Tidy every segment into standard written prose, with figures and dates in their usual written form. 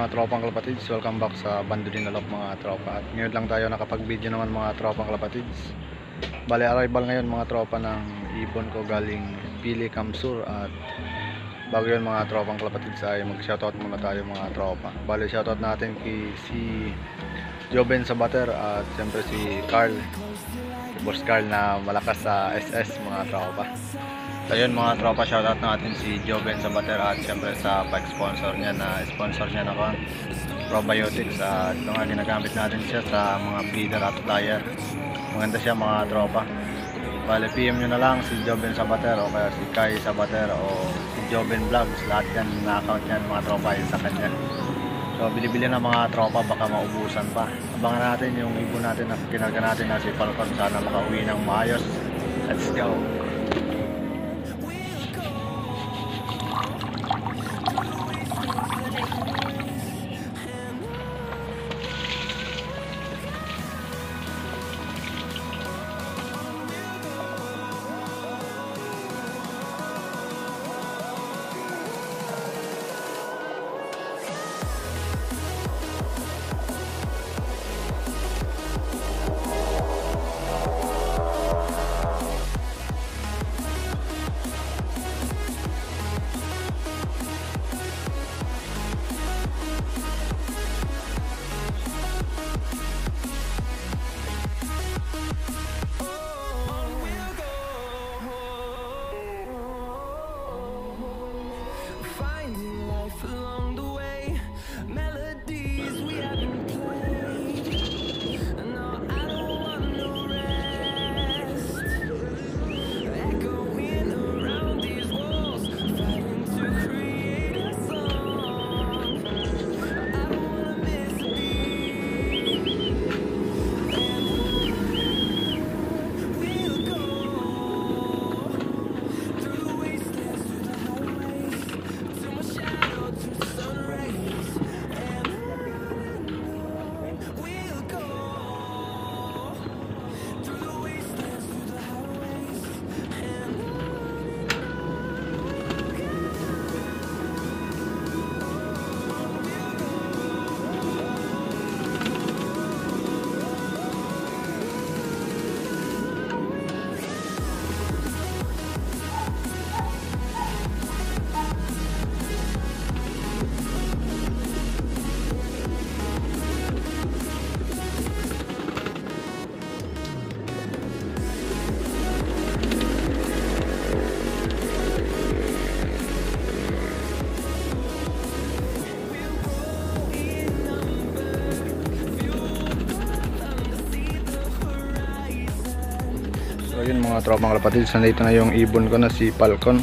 mga tropang kalapatids, welcome back sa Bandolin Alok mga tropa. At ngayon lang tayo nakapag-video naman mga tropang kalapatids. Bale, arrival ngayon mga tropa ng ibon ko galing Pili, Kamsur. At bago yun mga tropang kalapatids ay mag-shoutout muna tayo mga tropa. Bale, shoutout natin kay si Joben Sabater at siyempre si Carl, si Boss Carl na malakas sa SS mga tropa. So yun mga tropa, shoutout natin si Joben Sabater at siyempre sa pag-sponsor niya na sponsor niya na probiotics. At ito nga ginagamit natin siya sa mga breeder at flyer. Maganda siya mga tropa. Bale, PM nyo na lang si Joben Sabater o kaya si Kai Sabater o si Joben Vlogs. Lahat yan na account yan mga tropa yun sa kanya. So bili-bili na mga tropa, baka maubusan pa. Abangan natin yung ibon natin na kinarga natin na si Falcon. Sana makauwi ng maayos. Let's go! Along the way, melodies we haven't played. No, I don't want no rest. Echoing around these walls, fighting to create a song. I don't wanna miss a beat. And we'll go through the wastelands, through the highways, to my shadow, to the sun rays. And we'll go through the wastelands, through the highways. So yun mga tropang kalapatids, nandito na yung ibon ko na si Falcon.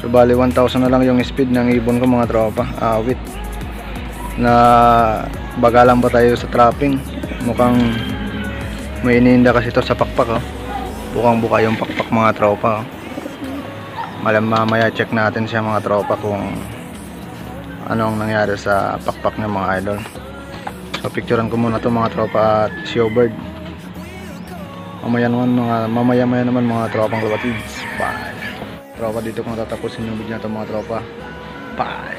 So bali 1,000 na lang yung speed ng ibon ko mga tropa. Awit na bagalan ba tayo sa trapping. Mukhang may iniinda kasi ito sa pakpak, oh. Bukang buka yung pakpak mga tropa, oh. Mamaya check natin siya mga tropa kung anong nangyari sa pakpak niya mga idol. So picturean ko muna to mga tropa at showbird. Mamaya naman mga tropang kalapatids. Bye. Tropa, dito ko natatapusin yung video na to mga tropa. Bye.